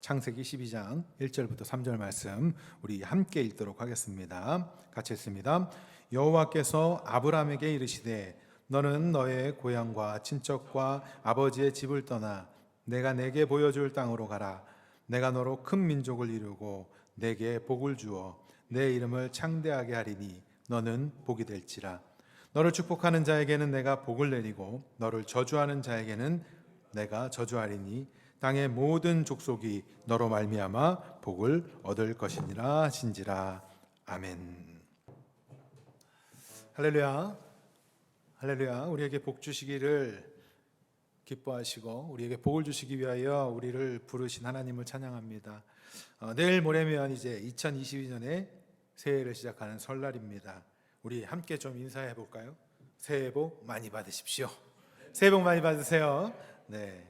창세기 12장 1절부터 3절 말씀 우리 함께 읽도록 하겠습니다. 같이 읽습니다. 여호와께서 아브라함에게 이르시되 너는 너의 고향과 친척과 아버지의 집을 떠나 내가 내게 보여줄 땅으로 가라. 내가 너로 큰 민족을 이루고 내게 복을 주어 내 이름을 창대하게 하리니 너는 복이 될지라. 너를 축복하는 자에게는 내가 복을 내리고 너를 저주하는 자에게는 내가 저주하리니 땅의 모든 족속이 너로 말미암아 복을 얻을 것이니라 하신지라. 아멘. 할렐루야. 할렐루야. 우리에게 복 주시기를 기뻐하시고 우리에게 복을 주시기 위하여 우리를 부르신 하나님을 찬양합니다. 내일 모레면 이제 2022년에 새해를 시작하는 설날입니다. 우리 함께 좀 인사해 볼까요? 새해 복 많이 받으십시오. 새해 복 많이 받으세요. 네.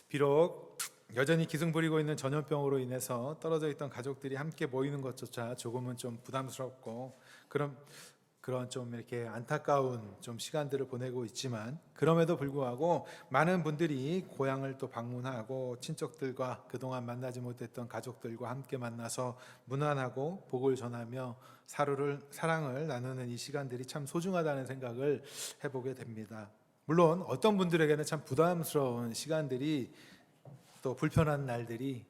비록 여전히 기승 부리고 있는 전염병으로 인해서 떨어져 있던 가족들이 함께 모이는 것조차 조금은 좀 부담스럽고 그런 좀 이렇게 안타까운 좀 시간들을 보내고 있지만, 그럼에도 불구하고 많은 분들이 고향을 또 방문하고 친척들과 그동안 만나지 못했던 가족들과 함께 만나서 문안하고 복을 전하며 사랑을 나누는 이 시간들이 참 소중하다는 생각을 해보게 됩니다. 물론 어떤 분들에게는 참 부담스러운 시간들이 또 불편한 날들이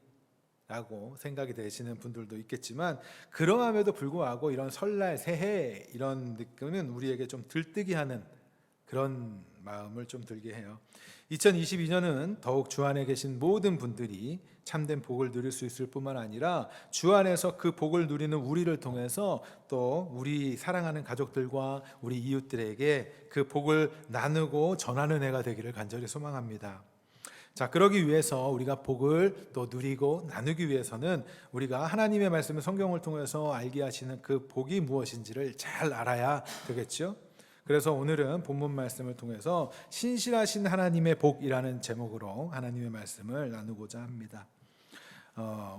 라고 생각이 되시는 분들도 있겠지만, 그러함에도 불구하고 이런 설날, 새해 이런 느낌은 우리에게 좀 들뜨게 하는 그런 마음을 좀 들게 해요. 2022년은 더욱 주 안에 계신 모든 분들이 참된 복을 누릴 수 있을 뿐만 아니라 주 안에서 그 복을 누리는 우리를 통해서 또 우리 사랑하는 가족들과 우리 이웃들에게 그 복을 나누고 전하는 해가 되기를 간절히 소망합니다. 자, 그러기 위해서 우리가 복을 또 누리고 나누기 위해서는 우리가 하나님의 말씀을 성경을 통해서 알게 하시는 그 복이 무엇인지를 잘 알아야 되겠죠. 그래서 오늘은 본문 말씀을 통해서 신실하신 하나님의 복이라는 제목으로 하나님의 말씀을 나누고자 합니다.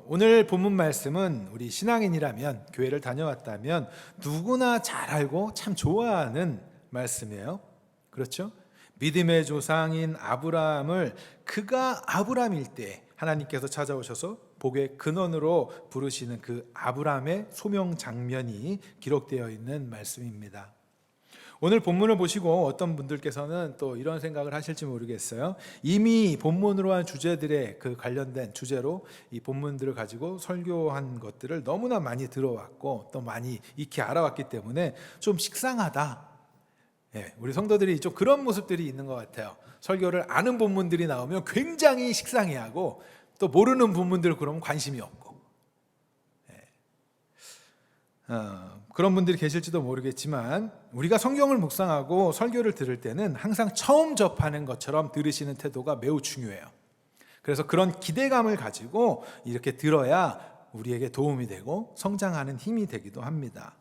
오늘 본문 말씀은 우리 신앙인이라면, 교회를 다녀왔다면 누구나 잘 알고 참 좋아하는 말씀이에요. 그렇죠? 믿음의 조상인 아브라함을 그가 아브라함일 때 하나님께서 찾아오셔서 복의 근원으로 부르시는 그 아브라함의 소명 장면이 기록되어 있는 말씀입니다. 오늘 본문을 보시고 어떤 분들께서는 또 이런 생각을 하실지 모르겠어요. 이미 본문으로 한 주제들의 그 관련된 주제로 이 본문들을 가지고 설교한 것들을 너무나 많이 들어왔고 또 많이 익히 알아왔기 때문에 좀 식상하다. 우리 성도들이 좀 그런 모습들이 있는 것 같아요. 설교를 아는 본문들이 나오면 굉장히 식상해하고 또 모르는 본문들 그러면 관심이 없고, 그런 분들이 계실지도 모르겠지만, 우리가 성경을 묵상하고 설교를 들을 때는 항상 처음 접하는 것처럼 들으시는 태도가 매우 중요해요. 그래서 그런 기대감을 가지고 이렇게 들어야 우리에게 도움이 되고 성장하는 힘이 되기도 합니다.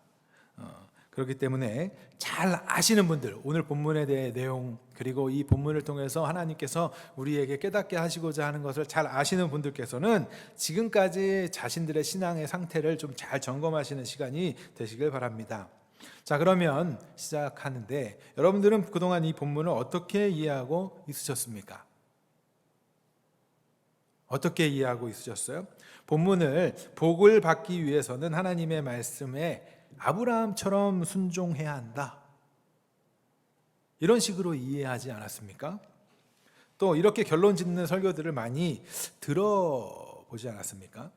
그렇기 때문에 잘 아시는 분들, 오늘 본문에 대해 내용, 그리고 이 본문을 통해서 하나님께서 우리에게 깨닫게 하시고자 하는 것을 잘 아시는 분들께서는 지금까지 자신들의 신앙의 상태를 좀 잘 점검하시는 시간이 되시길 바랍니다. 자, 그러면 시작하는데, 여러분들은 그동안 이 본문을 어떻게 이해하고 있으셨습니까? 어떻게 이해하고 있으셨어요? 본문을 복을 받기 위해서는 하나님의 말씀에 아브라함처럼 순종해야 한다, 이런 식으로 이해하지 않았습니까? 또 이렇게 결론 짓는 설교들을 많이 들어보지 않았습니까?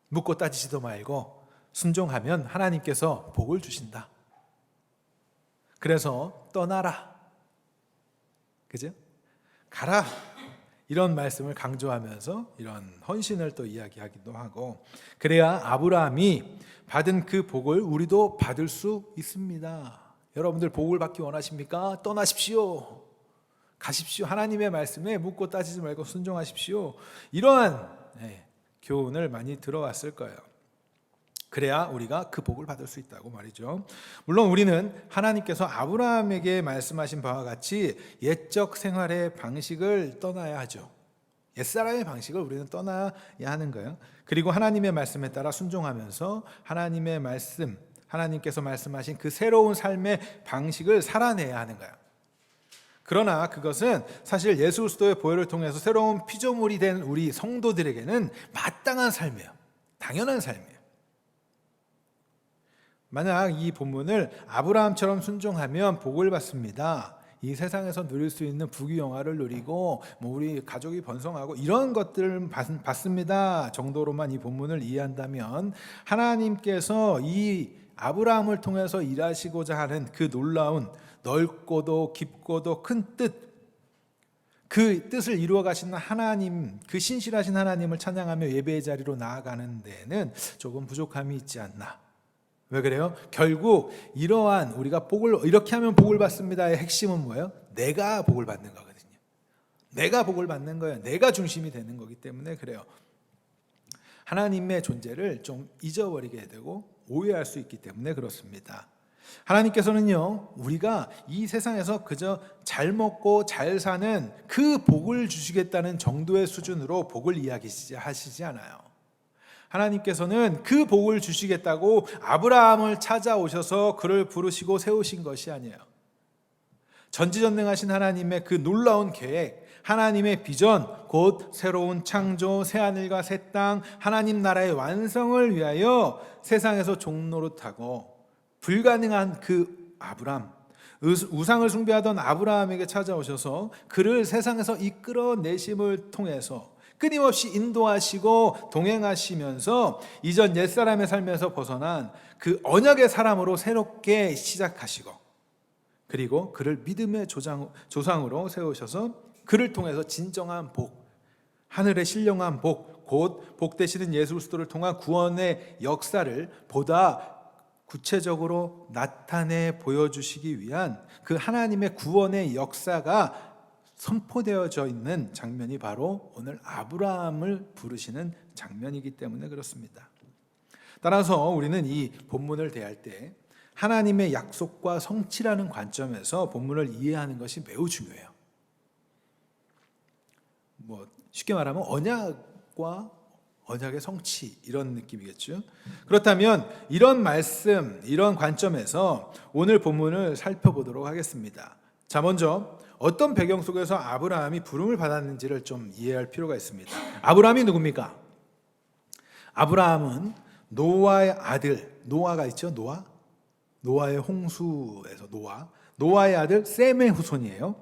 묻고 따지지도 말고 순종하면 하나님께서 복을 주신다. 그래서 떠나라, 그죠? 가라, 이런 말씀을 강조하면서 이런 헌신을 또 이야기하기도 하고, 그래야 아브라함이 받은 그 복을 우리도 받을 수 있습니다. 여러분들 복을 받기 원하십니까? 떠나십시오. 가십시오. 하나님의 말씀에 묻고 따지지 말고 순종하십시오. 이러한 교훈을 많이 들어왔을 거예요. 그래야 우리가 그 복을 받을 수 있다고 말이죠. 물론 우리는 하나님께서 아브라함에게 말씀하신 바와 같이 옛적 생활의 방식을 떠나야 하죠. 옛사람의 방식을 우리는 떠나야 하는 거예요. 그리고 하나님의 말씀에 따라 순종하면서 하나님의 말씀, 하나님께서 말씀하신 그 새로운 삶의 방식을 살아내야 하는 거예요. 그러나 그것은 사실 예수 그리스도의 보혈을 통해서 새로운 피조물이 된 우리 성도들에게는 마땅한 삶이에요. 당연한 삶이에요. 만약 이 본문을 아브라함처럼 순종하면 복을 받습니다. 이 세상에서 누릴 수 있는 부귀영화를 누리고 우리 가족이 번성하고 이런 것들을 받습니다 정도로만 이 본문을 이해한다면, 하나님께서 이 아브라함을 통해서 일하시고자 하는 그 놀라운 넓고도 깊고도 큰 뜻, 그 뜻을 이루어 가시는 하나님, 그 신실하신 하나님을 찬양하며 예배의 자리로 나아가는 데에는 조금 부족함이 있지 않나. 왜 그래요? 결국 이러한 우리가 복을 이렇게 하면 복을 받습니다의 핵심은 뭐예요? 내가 복을 받는 거거든요. 내가 복을 받는 거예요. 내가 중심이 되는 거기 때문에 그래요. 하나님의 존재를 좀 잊어버리게 되고 오해할 수 있기 때문에 그렇습니다. 하나님께서는요, 우리가 이 세상에서 그저 잘 먹고 잘 사는 그 복을 주시겠다는 정도의 수준으로 복을 이야기하시지 않아요. 하나님께서는 그 복을 주시겠다고 아브라함을 찾아오셔서 그를 부르시고 세우신 것이 아니에요. 전지전능하신 하나님의 그 놀라운 계획, 하나님의 비전, 곧 새로운 창조, 새하늘과 새 땅, 하나님 나라의 완성을 위하여 세상에서 종노릇하고 불가능한 그 아브라함, 우상을 숭배하던 아브라함에게 찾아오셔서 그를 세상에서 이끌어내심을 통해서 끊임없이 인도하시고 동행하시면서 이전 옛사람의 삶에서 벗어난 그 언약의 사람으로 새롭게 시작하시고, 그리고 그를 믿음의 조상으로 세우셔서 그를 통해서 진정한 복, 하늘의 신령한 복, 곧 복 되시는 예수 그리스도를 통한 구원의 역사를 보다 구체적으로 나타내 보여주시기 위한 그 하나님의 구원의 역사가 선포되어져 있는 장면이 바로 오늘 아브라함을 부르시는 장면이기 때문에 그렇습니다. 따라서 우리는 이 본문을 대할 때 하나님의 약속과 성취라는 관점에서 본문을 이해하는 것이 매우 중요해요. 쉽게 말하면 언약과 언약의 성취, 이런 느낌이겠죠. 그렇다면 이런 말씀, 이런 관점에서 오늘 본문을 살펴보도록 하겠습니다. 자, 먼저 어떤 배경 속에서 아브라함이 부름을 받았는지를 좀 이해할 필요가 있습니다. 아브라함이 누굽니까? 아브라함은 노아의 아들, 노아가 있죠. 노아의 홍수에서 노아의 아들 셈의 후손이에요.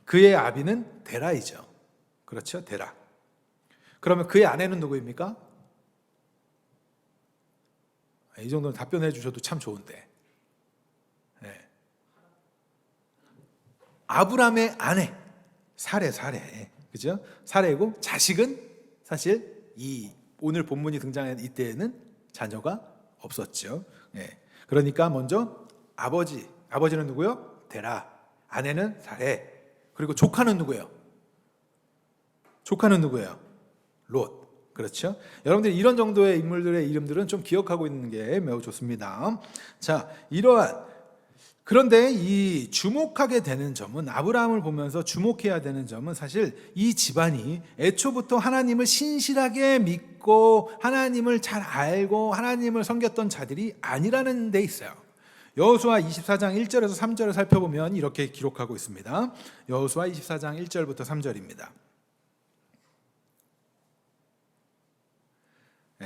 그의 아비는 데라이죠. 그렇죠, 데라. 그러면 그의 아내는 누구입니까? 이 정도는 답변해 주셔도 참 좋은데. 네. 아브라함의 아내 사레, 그죠? 사레고, 자식은 사실 이 오늘 본문이 등장한 이때에는 자녀가 없었죠. 네. 그러니까 먼저 아버지는 누구요? 데라, 아내는 사레, 그리고 조카는 누구예요? 롯. 그렇죠? 여러분들이 이런 정도의 인물들의 이름들은 좀 기억하고 있는 게 매우 좋습니다. 자, 그런데 이 주목하게 되는 점은, 아브라함을 보면서 주목해야 되는 점은 사실 이 집안이 애초부터 하나님을 신실하게 믿고 하나님을 잘 알고 하나님을 섬겼던 자들이 아니라는 데 있어요. 여호수아 24장 1절에서 3절을 살펴보면 이렇게 기록하고 있습니다. 여호수아 24장 1절부터 3절입니다.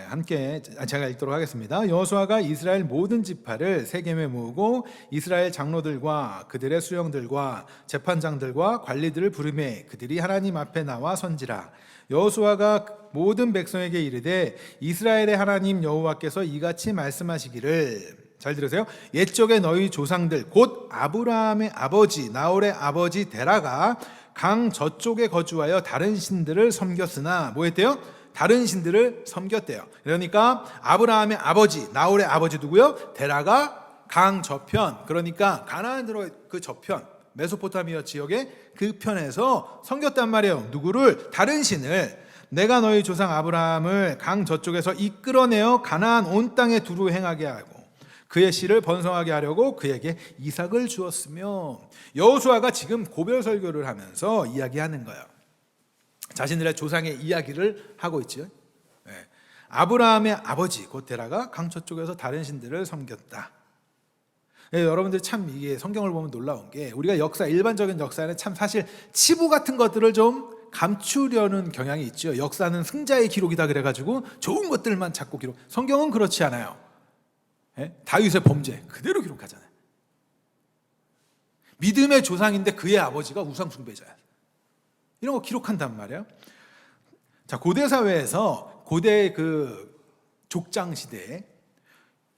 함께 제가 읽도록 하겠습니다. 여호수아가 이스라엘 모든 지파를 세겜에 모으고 이스라엘 장로들과 그들의 수령들과 재판장들과 관리들을 부르매 그들이 하나님 앞에 나와 선지라. 여호수아가 모든 백성에게 이르되 이스라엘의 하나님 여호와께서 이같이 말씀하시기를, 잘 들으세요. 옛적에 너희 조상들 곧 아브라함의 아버지 나홀의 아버지 데라가 강 저쪽에 거주하여 다른 신들을 섬겼으나, 뭐 했대요? 다른 신들을 섬겼대요. 그러니까 아브라함의 아버지 나홀의 아버지 누구요? 데라가 강 저편, 그러니까 가나안으로 그 저편, 메소포타미아 지역의 그 편에서 섬겼단 말이에요. 누구를? 다른 신을. 내가 너희 조상 아브라함을 강 저쪽에서 이끌어내어 가나안 온 땅에 두루 행하게 하고 그의 씨를 번성하게 하려고 그에게 이삭을 주었으며. 여호수아가 지금 고별 설교를 하면서 이야기하는 거예요. 자신들의 조상의 이야기를 하고 있죠. 아브라함의 아버지 곧 데라가 강 저쪽에서 다른 신들을 섬겼다. 예, 여러분들이 참 이게 성경을 보면 놀라운 게 우리가 일반적인 역사는 참 사실 치부 같은 것들을 좀 감추려는 경향이 있죠. 역사는 승자의 기록이다 그래가지고 좋은 것들만 자꾸 기록. 성경은 그렇지 않아요. 예? 다윗의 범죄 그대로 기록하잖아요. 믿음의 조상인데 그의 아버지가 우상 숭배자야. 이런 거 기록한단 말이에요. 자, 고대 사회에서 고대 그 족장 시대에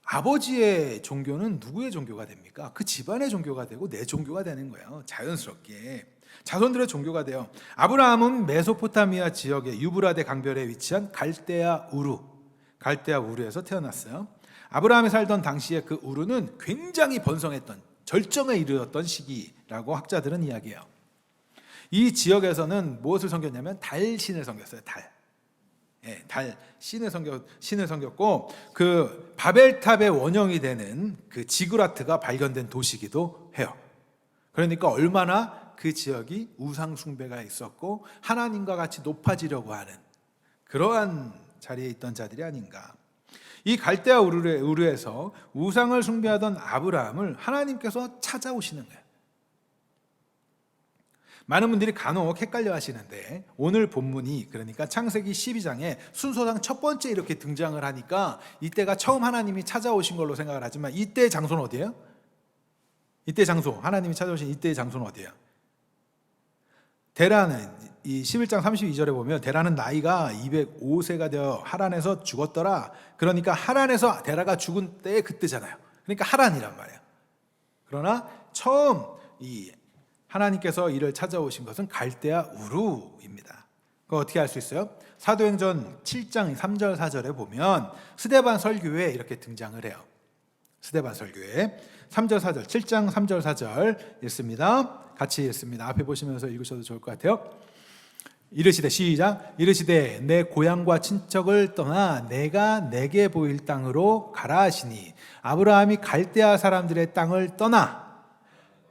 아버지의 종교는 누구의 종교가 됩니까? 그 집안의 종교가 되고 내 종교가 되는 거예요. 자연스럽게 자손들의 종교가 돼요. 아브라함은 메소포타미아 지역의 유브라데 강변에 위치한 갈대아 우르에서 태어났어요. 아브라함이 살던 당시에 그 우르는 굉장히 번성했던 절정에 이르렀던 시기라고 학자들은 이야기해요. 이 지역에서는 무엇을 섬겼냐면 달 신을 섬겼어요. 달 신을 섬겼고 그 바벨탑의 원형이 되는 그 지그라트가 발견된 도시이기도 해요. 그러니까 얼마나 그 지역이 우상 숭배가 있었고 하나님과 같이 높아지려고 하는 그러한 자리에 있던 자들이 아닌가. 이 갈대아 우르에서 우상을 숭배하던 아브라함을 하나님께서 찾아오시는 거예요. 많은 분들이 간혹 헷갈려 하시는데 오늘 본문이 그러니까 창세기 12장에 순서상 첫 번째 이렇게 등장을 하니까 이때가 처음 하나님이 찾아오신 걸로 생각을 하지만 이때의 장소는 어디예요? 이때의 장소, 하나님이 찾아오신 이때의 장소는 어디예요? 데라는 이 11장 32절에 보면 데라는 나이가 205세가 되어 하란에서 죽었더라. 그러니까 하란에서 데라가 죽은 때 그때잖아요. 그러니까 하란이란 말이에요. 그러나 처음 이 하나님께서 이를 찾아오신 것은 갈대아 우르입니다. 그거 어떻게 알 수 있어요? 사도행전 7장 3절 4절에 보면 스데반 설교에 이렇게 등장을 해요. 스데반 설교에 3절 4절 7장 3절 4절 읽습니다. 같이 읽습니다. 앞에 보시면서 읽으셔도 좋을 것 같아요. 이르시되 시작. 이르시되 내 고향과 친척을 떠나 내가 내게 보일 땅으로 가라 하시니 아브라함이 갈대아 사람들의 땅을 떠나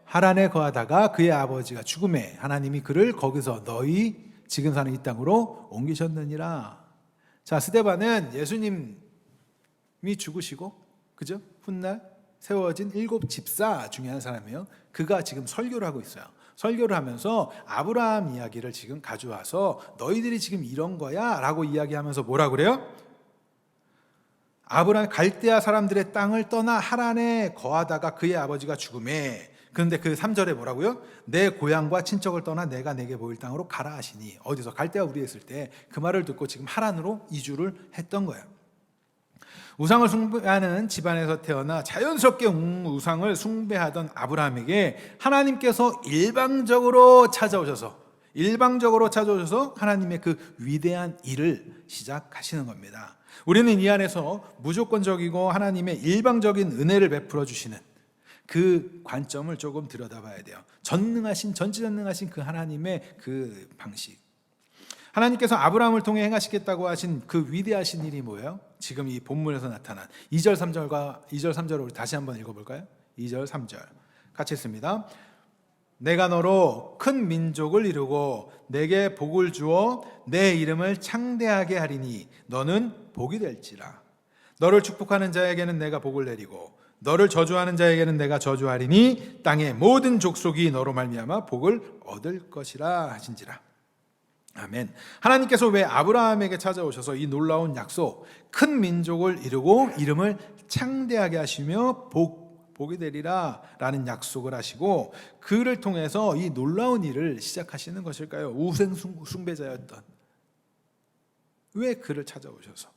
하란에 거하다가 그의 아버지가 죽음에 하나님이 그를 거기서 너희 지금 사는 이 땅으로 옮기셨느니라. 자, 스데반은 예수님이 죽으시고 그죠? 훗날 세워진 7 집사 중에 한 사람이에요. 그가 지금 설교를 하고 있어요. 설교를 하면서 아브라함 이야기를 지금 가져와서 너희들이 지금 이런 거야 라고 이야기하면서 뭐라 그래요? 아브라함 갈대아 사람들의 땅을 떠나 하란에 거하다가 그의 아버지가 죽음에 그런데 그 3절에 뭐라고요? 내 고향과 친척을 떠나 내가 내게 보일 땅으로 가라 하시니 어디서 갈대아 우리에 있을 때 그 말을 듣고 지금 하란으로 이주를 했던 거예요. 우상을 숭배하는 집안에서 태어나 자연스럽게 우상을 숭배하던 아브라함에게 하나님께서 일방적으로 찾아오셔서 하나님의 그 위대한 일을 시작하시는 겁니다. 우리는 이 안에서 무조건적이고 하나님의 일방적인 은혜를 베풀어 주시는 그 관점을 조금 들여다봐야 돼요. 전지전능하신 그 하나님의 그 방식. 하나님께서 아브라함을 통해 행하시겠다고 하신 그 위대하신 일이 뭐예요? 지금 이 본문에서 나타난 2절 3절을 우리 다시 한번 읽어볼까요? 2절 3절 같이 읽습니다. 내가 너로 큰 민족을 이루고 내게 복을 주어 내 이름을 창대하게 하리니 너는 복이 될지라. 너를 축복하는 자에게는 내가 복을 내리고 너를 저주하는 자에게는 내가 저주하리니 땅의 모든 족속이 너로 말미암아 복을 얻을 것이라 하신지라. 아멘. 하나님께서 왜 아브라함에게 찾아오셔서 이 놀라운 약속, 큰 민족을 이루고 이름을 창대하게 하시며 복이 되리라 라는 약속을 하시고 그를 통해서 이 놀라운 일을 시작하시는 것일까요? 우상 숭배자였던 왜 그를 찾아오셔서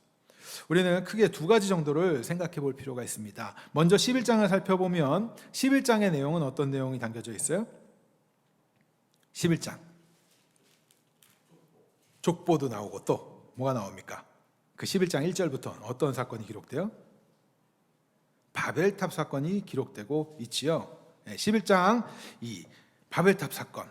우리는 크게 2가지 정도를 생각해 볼 필요가 있습니다. 먼저 11장을 살펴보면 11장의 내용은 어떤 내용이 담겨져 있어요? 11장 족보도 나오고 또 뭐가 나옵니까? 그 11장 1절부터 어떤 사건이 기록돼요? 바벨탑 사건이 기록되고 있지요. 11장 이 바벨탑 사건,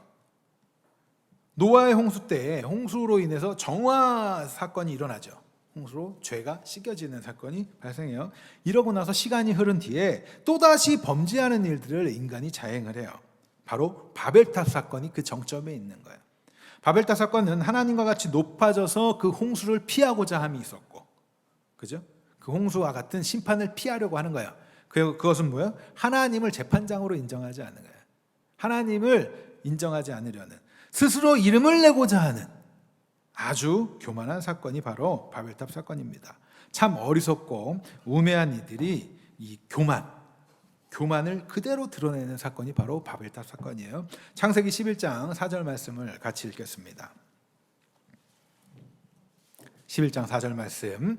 노아의 홍수 때 홍수로 인해서 정화 사건이 일어나죠. 홍수로 죄가 씻겨지는 사건이 발생해요. 이러고 나서 시간이 흐른 뒤에 또다시 범죄하는 일들을 인간이 자행을 해요. 바로 바벨탑 사건이 그 정점에 있는 거예요. 바벨탑 사건은 하나님과 같이 높아져서 그 홍수를 피하고자 함이 있었고, 그죠? 그 홍수와 같은 심판을 피하려고 하는 거예요. 그것은 뭐예요? 하나님을 재판장으로 인정하지 않는 거예요. 하나님을 인정하지 않으려는, 스스로 이름을 내고자 하는 아주 교만한 사건이 바로 바벨탑 사건입니다. 참 어리석고 우매한 이들이 이 교만을 그대로 드러내는 사건이 바로 바벨탑 사건이에요. 창세기 11장 4절 말씀을 같이 읽겠습니다. 11장 4절 말씀.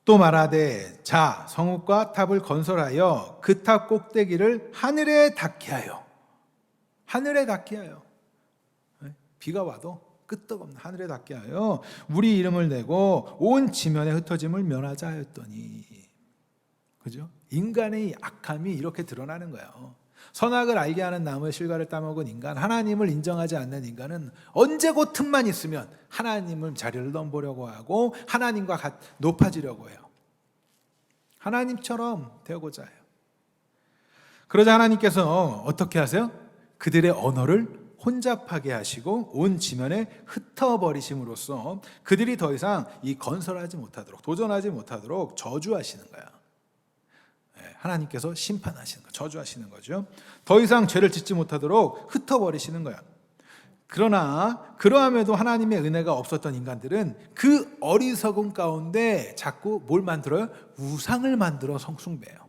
또 말하되 자 성읍과 탑을 건설하여 그 탑 꼭대기를 하늘에 닿게 하여, 하늘에 닿게 하여, 비가 와도 끄떡없는 하늘에 닿게 하여 우리 이름을 내고 온 지면에 흩어짐을 면하자 하였더니. 그죠? 인간의 악함이 이렇게 드러나는 거예요. 선악을 알게 하는 나무의 실과를 따먹은 인간, 하나님을 인정하지 않는 인간은 언제 곧 틈만 있으면 하나님을 자리를 넘보려고 하고 하나님과 높아지려고 해요. 하나님처럼 되고자 해요. 그러자 하나님께서 어떻게 하세요? 그들의 언어를 혼잡하게 하시고 온 지면에 흩어버리심으로써 그들이 더 이상 이 건설하지 못하도록, 도전하지 못하도록 저주하시는 거예요. 하나님께서 심판하시는 거, 저주하시는 거죠. 더 이상 죄를 짓지 못하도록 흩어버리시는 거예요. 그러나 그러함에도 하나님의 은혜가 없었던 인간들은 그 어리석음 가운데 자꾸 뭘 만들어요? 우상을 만들어 숭배해요.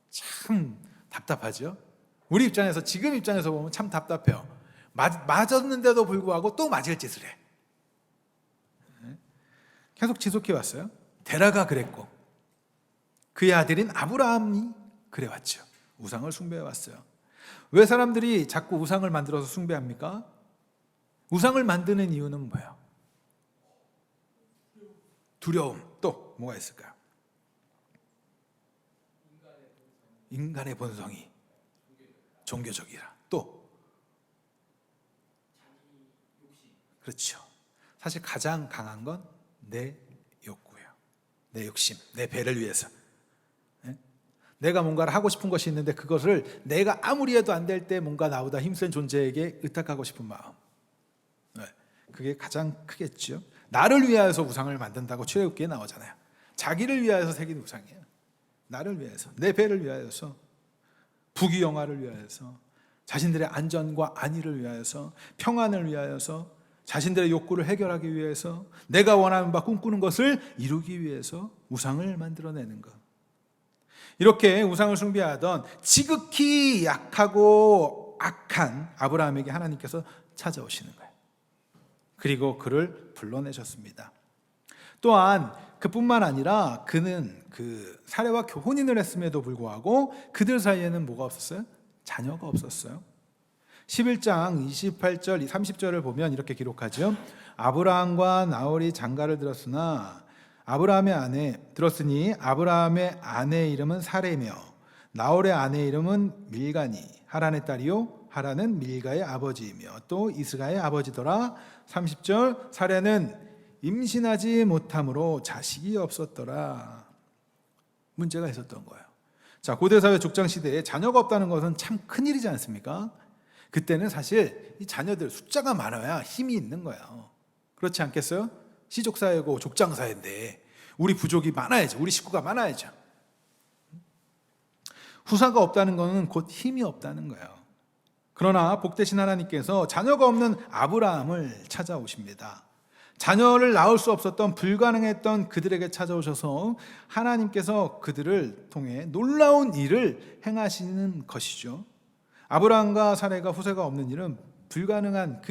참 답답하죠. 우리 입장에서, 지금 입장에서 보면 참 답답해요. 맞았는데도 불구하고 또 맞을 짓을 해. 계속 지속해 왔어요. 데라가 그랬고 그의 아들인 아브라함이 그래왔죠. 우상을 숭배해 왔어요. 왜 사람들이 자꾸 우상을 만들어서 숭배합니까? 우상을 만드는 이유는 뭐예요? 두려움. 또 뭐가 있을까요? 인간의 본성이 종교적이라. 또 그렇죠. 사실 가장 강한 건 내 욕구예요. 내 욕심, 내 배를 위해서. 내가 뭔가를 하고 싶은 것이 있는데 그것을 내가 아무리 해도 안 될 때 뭔가 나보다 힘센 존재에게 의탁하고 싶은 마음. 그게 가장 크겠죠. 나를 위하여서 우상을 만든다고 출애굽기에 나오잖아요. 자기를 위하여서 새긴 우상이에요. 나를 위해서, 내 배를 위하여서, 부귀영화를 위하여서, 자신들의 안전과 안위를 위하여서, 평안을 위하여서, 자신들의 욕구를 해결하기 위해서, 내가 원하는 바 꿈꾸는 것을 이루기 위해서 우상을 만들어내는 것. 이렇게 우상을 숭배하던 지극히 약하고 악한 아브라함에게 하나님께서 찾아오시는 거예요. 그리고 그를 불러내셨습니다. 또한 그뿐만 아니라 그는 그 사례와 혼인을 했음에도 불구하고 그들 사이에는 뭐가 없었어요? 자녀가 없었어요. 11장 28절 30절을 보면 이렇게 기록하죠. 아브라함과 나홀이 장가를 들었으니 아브라함의 아내의 이름은 사레며 나홀의 아내의 이름은 밀가니 하란의 딸이요 하란은 밀가의 아버지이며 또 이스가의 아버지더라. 30절 사레는 임신하지 못함으로 자식이 없었더라. 문제가 있었던 거예요. 자, 고대사회 족장시대에 자녀가 없다는 것은 참 큰일이지 않습니까? 그때는 사실 이 자녀들 숫자가 많아야 힘이 있는 거예요. 그렇지 않겠어요? 시족사회고 족장사회인데 우리 부족이 많아야죠. 우리 식구가 많아야죠. 후사가 없다는 것은 곧 힘이 없다는 거예요. 그러나 복되신 하나님께서 자녀가 없는 아브라함을 찾아오십니다. 자녀를 낳을 수 없었던, 불가능했던 그들에게 찾아오셔서 하나님께서 그들을 통해 놀라운 일을 행하시는 것이죠. 아브라함과 사레가 후세가 없는 일은 불가능한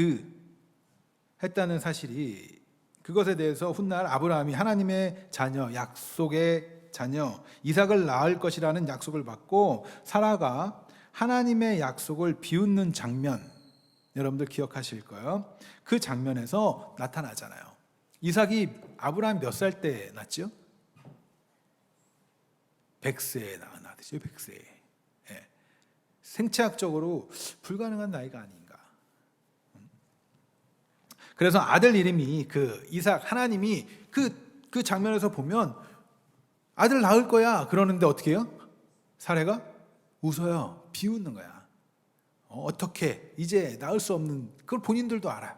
했다는 사실이, 그것에 대해서 훗날 아브라함이 하나님의 자녀, 약속의 자녀 이삭을 낳을 것이라는 약속을 받고 사라가 하나님의 약속을 비웃는 장면, 여러분들 기억하실 거예요. 그 장면에서 나타나잖아요. 이삭이 아브라함 몇 살 때 낳았죠? 100세에 낳았죠. 100세에. 생체학적으로 불가능한 나이가 아닌가. 그래서 아들 이름이 이삭, 하나님이 그 장면에서 보면 아들 낳을 거야 그러는데 어떻게 해요? 사례가 웃어요. 비웃는 거야. 어떻게 이제 낳을 수 없는, 그걸 본인들도 알아요.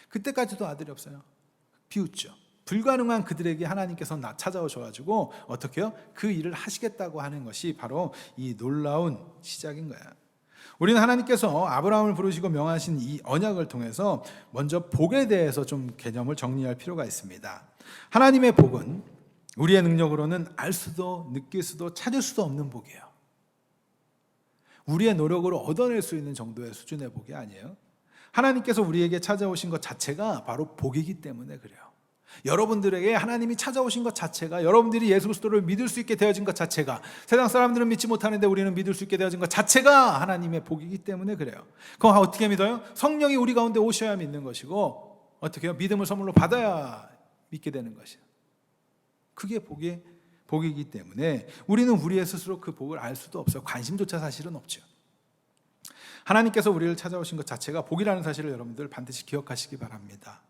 그때까지도 아들이 없어요. 비웃죠. 불가능한 그들에게 하나님께서 찾아오셔가지고 어떻게 해요? 그 일을 하시겠다고 하는 것이 바로 이 놀라운 시작인 거야. 우리는 하나님께서 아브라함을 부르시고 명하신 이 언약을 통해서 먼저 복에 대해서 좀 개념을 정리할 필요가 있습니다. 하나님의 복은 우리의 능력으로는 알 수도 느낄 수도 찾을 수도 없는 복이에요. 우리의 노력으로 얻어낼 수 있는 정도의 수준의 복이 아니에요. 하나님께서 우리에게 찾아오신 것 자체가 바로 복이기 때문에 그래요. 여러분들에게 하나님이 찾아오신 것 자체가, 여러분들이 예수 그리스도를 믿을 수 있게 되어진 것 자체가, 세상 사람들은 믿지 못하는데 우리는 믿을 수 있게 되어진 것 자체가 하나님의 복이기 때문에 그래요. 그럼 어떻게 믿어요? 성령이 우리 가운데 오셔야 믿는 것이고, 어떻게 해요? 믿음을 선물로 받아야 믿게 되는 것이에요. 그게 복이기 때문에 우리는 우리의 스스로 그 복을 알 수도 없어요. 관심조차 사실은 없죠. 하나님께서 우리를 찾아오신 것 자체가 복이라는 사실을 여러분들 반드시 기억하시기 바랍니다.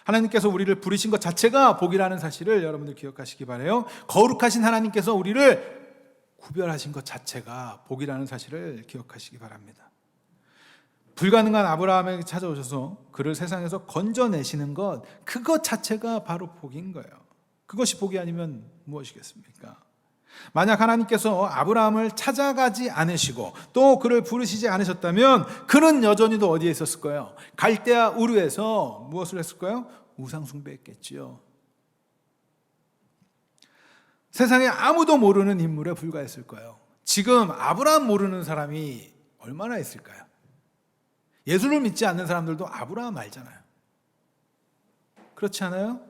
하나님께서 우리를 부르신 것 자체가 복이라는 사실을 여러분들 기억하시기 바라요. 거룩하신 하나님께서 우리를 구별하신 것 자체가 복이라는 사실을 기억하시기 바랍니다. 불가능한 아브라함에게 찾아오셔서 그를 세상에서 건져내시는 것, 그것 자체가 바로 복인 거예요. 그것이 복이 아니면 무엇이겠습니까? 만약 하나님께서 아브라함을 찾아가지 않으시고 또 그를 부르시지 않으셨다면 그는 여전히도 어디에 있었을 거예요? 갈대아 우르에서 무엇을 했을 거예요? 우상 숭배했겠지요. 세상에 아무도 모르는 인물에 불과했을 거예요. 지금 아브라함 모르는 사람이 얼마나 있을까요? 예수를 믿지 않는 사람들도 아브라함 알잖아요. 그렇지 않아요?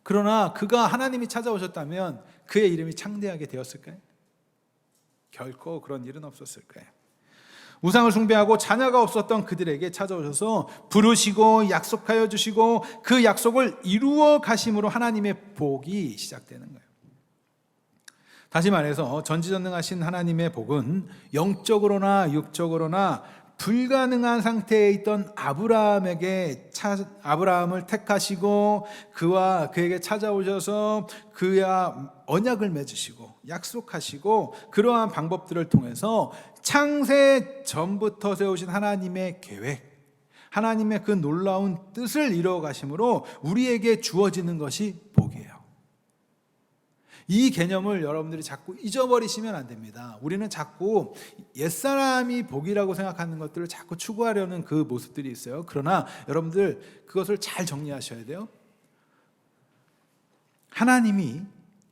그러나 그가 하나님이 찾아오셨다면 그의 이름이 창대하게 되었을까요? 결코 그런 일은 없었을 거예요. 우상을 숭배하고 자녀가 없었던 그들에게 찾아오셔서 부르시고 약속하여 주시고 그 약속을 이루어 가심으로 하나님의 복이 시작되는 거예요. 다시 말해서 전지전능하신 하나님의 복은 영적으로나 육적으로나 불가능한 상태에 있던 아브라함을 택하시고 그에게 찾아오셔서 그와 언약을 맺으시고 약속하시고 그러한 방법들을 통해서 창세 전부터 세우신 하나님의 계획, 하나님의 그 놀라운 뜻을 이루어 가심으로 우리에게 주어지는 것이 복이에요. 이 개념을 여러분들이 자꾸 잊어버리시면 안 됩니다. 우리는 자꾸 옛사람이 복이라고 생각하는 것들을 자꾸 추구하려는 그 모습들이 있어요. 그러나 여러분들 그것을 잘 정리하셔야 돼요. 하나님이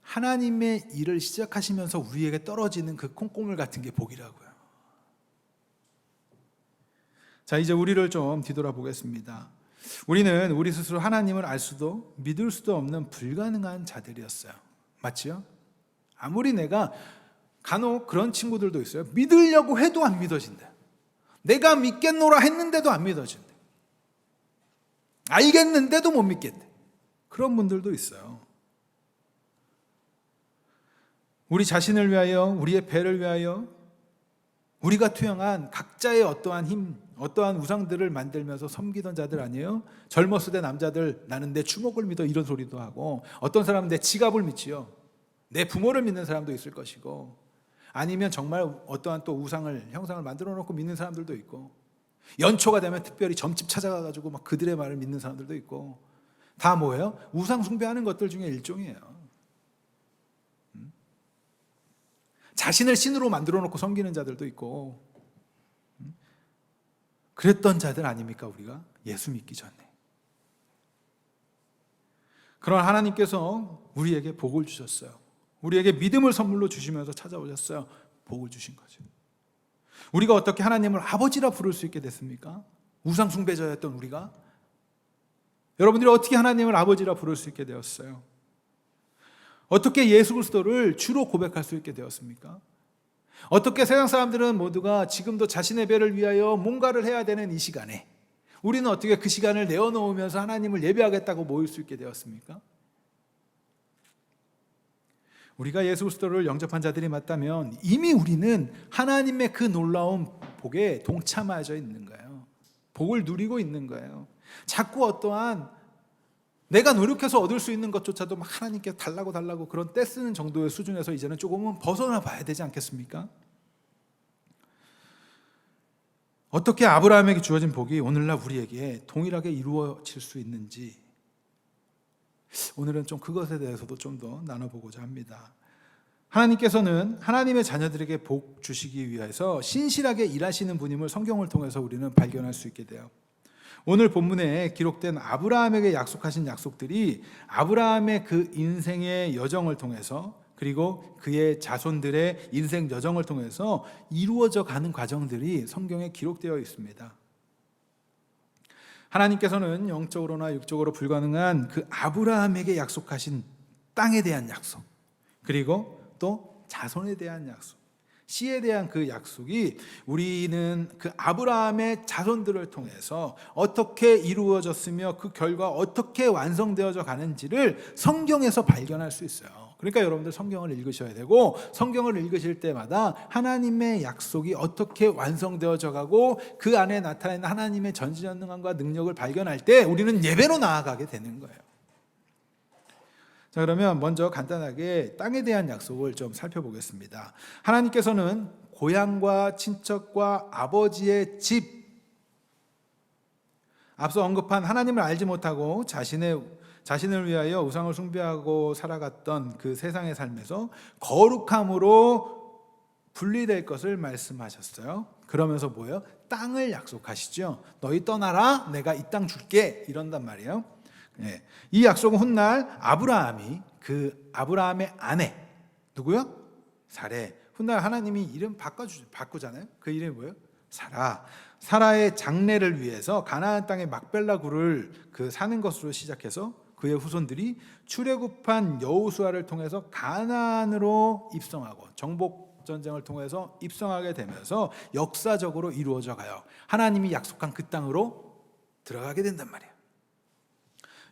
하나님의 일을 시작하시면서 우리에게 떨어지는 그 콩고물 같은 게 복이라고요. 자, 이제 우리를 좀 뒤돌아보겠습니다. 우리는 우리 스스로 하나님을 알 수도 믿을 수도 없는 불가능한 자들이었어요. 맞지요? 아무리 내가 간혹 그런 친구들도 있어요. 믿으려고 해도 안 믿어진대. 내가 믿겠노라 했는데도 안 믿어진대. 알겠는데도 못 믿겠대. 그런 분들도 있어요. 우리 자신을 위하여, 우리의 배를 위하여 우리가 투영한 각자의 어떠한 힘, 어떠한 우상들을 만들면서 섬기던 자들 아니에요? 젊었을 때 남자들 나는 내 주먹을 믿어 이런 소리도 하고, 어떤 사람은 내 지갑을 믿지요. 내 부모를 믿는 사람도 있을 것이고, 아니면 정말 어떠한 또 우상을, 형상을 만들어 놓고 믿는 사람들도 있고, 연초가 되면 특별히 점집 찾아가가지고 막 그들의 말을 믿는 사람들도 있고, 다 뭐예요? 우상 숭배하는 것들 중에 일종이에요. 자신을 신으로 만들어 놓고 섬기는 자들도 있고, 그랬던 자들 아닙니까? 우리가 예수 믿기 전에. 그러나 하나님께서 우리에게 복을 주셨어요. 우리에게 믿음을 선물로 주시면서 찾아오셨어요. 복을 주신 거죠. 우리가 어떻게 하나님을 아버지라 부를 수 있게 됐습니까? 우상 숭배자였던 우리가. 여러분들이 어떻게 하나님을 아버지라 부를 수 있게 되었어요? 어떻게 예수 그리스도를 주로 고백할 수 있게 되었습니까? 어떻게 세상 사람들은 모두가 지금도 자신의 배를 위하여 뭔가를 해야 되는 이 시간에 우리는 어떻게 그 시간을 내어놓으면서 하나님을 예배하겠다고 모일 수 있게 되었습니까? 우리가 예수 그리스도를 영접한 자들이 맞다면 이미 우리는 하나님의 그 놀라운 복에 동참하여 있는 거예요. 복을 누리고 있는 거예요. 자꾸 어떠한 내가 노력해서 얻을 수 있는 것조차도 막 하나님께 달라고 그런 떼쓰는 정도의 수준에서 이제는 조금은 벗어나 봐야 되지 않겠습니까? 어떻게 아브라함에게 주어진 복이 오늘날 우리에게 동일하게 이루어질 수 있는지, 오늘은 좀 그것에 대해서도 좀 더 나눠보고자 합니다. 하나님께서는 하나님의 자녀들에게 복 주시기 위해서 신실하게 일하시는 분임을 성경을 통해서 우리는 발견할 수 있게 돼요. 오늘 본문에 기록된 아브라함에게 약속하신 약속들이 아브라함의 그 인생의 여정을 통해서, 그리고 그의 자손들의 인생 여정을 통해서 이루어져 가는 과정들이 성경에 기록되어 있습니다. 하나님께서는 영적으로나 육적으로 불가능한 그 아브라함에게 약속하신 땅에 대한 약속, 그리고 또 자손에 대한 약속, 씨에 대한 그 약속이 우리는 그 아브라함의 자손들을 통해서 어떻게 이루어졌으며 그 결과 어떻게 완성되어져 가는지를 성경에서 발견할 수 있어요. 그러니까 여러분들 성경을 읽으셔야 되고, 성경을 읽으실 때마다 하나님의 약속이 어떻게 완성되어져 가고 그 안에 나타나는 하나님의 전지전능함과 능력을 발견할 때 우리는 예배로 나아가게 되는 거예요. 자, 그러면 먼저 간단하게 땅에 대한 약속을 좀 살펴보겠습니다. 하나님께서는 고향과 친척과 아버지의 집, 앞서 언급한 하나님을 알지 못하고 자신을 위하여 우상을 숭배하고 살아갔던 그 세상의 삶에서 거룩함으로 분리될 것을 말씀하셨어요. 그러면서 뭐예요? 땅을 약속하시죠. 너희 떠나라, 내가 이 땅 줄게, 이런단 말이에요. 네. 이 약속은 훗날 아브라함이 그 아브라함의 아내 누구요? 사레. 훗날 하나님이 이름 바꾸잖아요. 그 이름이 뭐예요? 사라. 사라의 장래를 위해서 가나안 땅의 막벨라 굴을 그 사는 것으로 시작해서 그의 후손들이 출애굽한 여호수아를 통해서 가나안으로 입성하고 정복 전쟁을 통해서 입성하게 되면서 역사적으로 이루어져 가요. 하나님이 약속한 그 땅으로 들어가게 된단 말이에요.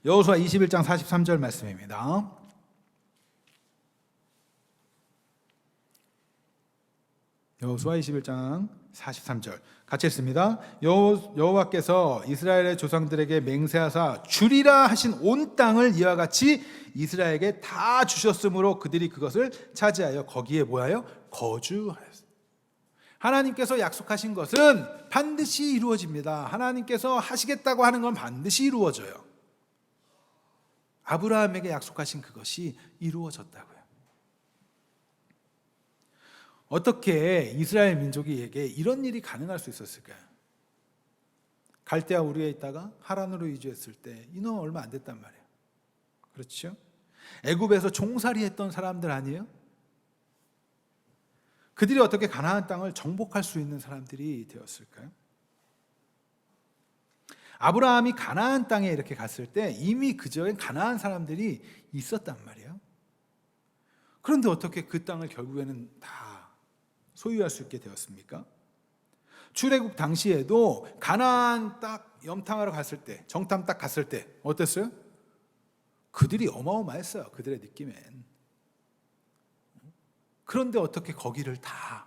여호수아 21장 43절 말씀입니다. 여호수아 21장 43절 같이 읽습니다. 여호와께서 이스라엘의 조상들에게 맹세하사 주리라 하신 온 땅을 이와 같이 이스라엘에게 다 주셨으므로 그들이 그것을 차지하여 거기에 뭐하여? 거주하였습니다. 하나님께서 약속하신 것은 반드시 이루어집니다. 하나님께서 하시겠다고 하는 건 반드시 이루어져요. 아브라함에게 약속하신 그것이 이루어졌다고요. 어떻게 이스라엘 민족에게 이런 일이 가능할 수 있었을까요? 갈대아 우르에 있다가 하란으로 이주했을 때 이놈은 얼마 안 됐단 말이에요. 그렇죠? 애굽에서 종살이 했던 사람들 아니에요? 그들이 어떻게 가나안 땅을 정복할 수 있는 사람들이 되었을까요? 아브라함이 가나안 땅에 이렇게 갔을 때 이미 그 지역엔 가나안 사람들이 있었단 말이에요. 그런데 어떻게 그 땅을 결국에는 다 소유할 수 있게 되었습니까? 출애굽 당시에도 가나안 딱 염탐하러 갔을 때, 정탐 딱 갔을 때 어땠어요? 그들이 어마어마했어요. 그들의 느낌엔. 그런데 어떻게 거기를 다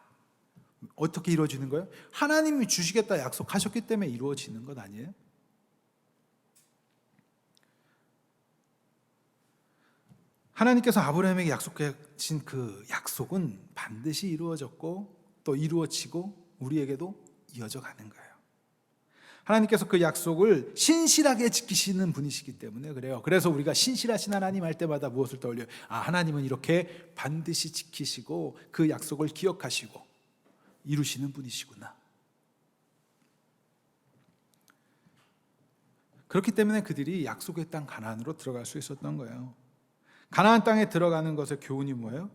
어떻게 이루어지는 거예요? 하나님이 주시겠다 약속하셨기 때문에 이루어지는 것 아니에요? 하나님께서 아브라함에게 약속하신 그 약속은 반드시 이루어졌고 또 이루어지고 우리에게도 이어져 가는 거예요. 하나님께서 그 약속을 신실하게 지키시는 분이시기 때문에 그래요. 그래서 우리가 신실하신 하나님 할 때마다 무엇을 떠올려요? 하나님은 이렇게 반드시 지키시고 그 약속을 기억하시고 이루시는 분이시구나. 그렇기 때문에 그들이 약속의 땅 가나안으로 들어갈 수 있었던 거예요. 가나안 땅에 들어가는 것의 교훈이 뭐예요?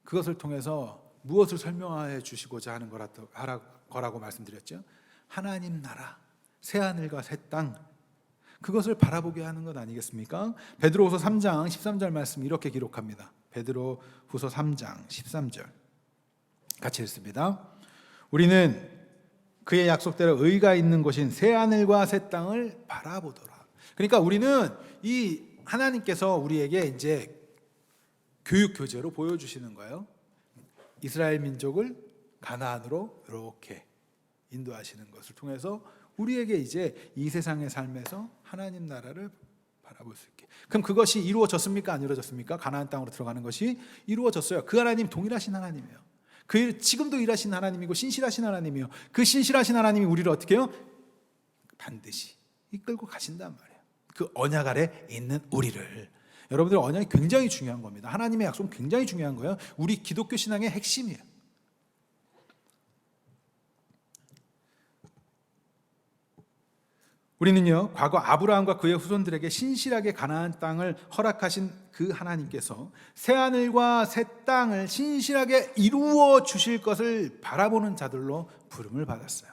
그것을 통해서 무엇을 설명해 주시고자 하는 거라고 말씀드렸죠? 하나님 나라, 새하늘과 새 땅, 그것을 바라보게 하는 것 아니겠습니까? 베드로후서 3장 13절 말씀 이렇게 기록합니다. 베드로후서 3장 13절 같이 읽습니다. 우리는 그의 약속대로 의가 있는 곳인 새하늘과 새 땅을 바라보더라. 그러니까 우리는 이 하나님께서 우리에게 이제 교육 교재로 보여주시는 거예요. 이스라엘 민족을 가나안으로 이렇게 인도하시는 것을 통해서 우리에게 이제 이 세상의 삶에서 하나님 나라를 바라볼 수 있게. 그럼 그것이 이루어졌습니까? 안 이루어졌습니까? 가나안 땅으로 들어가는 것이 이루어졌어요. 그 하나님 동일하신 하나님이에요. 그 지금도 일하신 하나님이고 신실하신 하나님이요. 그 신실하신 하나님이 우리를 어떻게 해요? 반드시 이끌고 가신단 말이에요. 그 언약 아래 있는 우리를. 여러분들, 언약이 굉장히 중요한 겁니다. 하나님의 약속은 굉장히 중요한 거예요. 우리 기독교 신앙의 핵심이에요. 우리는요, 과거 아브라함과 그의 후손들에게 신실하게 가나안 땅을 허락하신 그 하나님께서 새 하늘과 새 땅을 신실하게 이루어 주실 것을 바라보는 자들로 부름을 받았어요.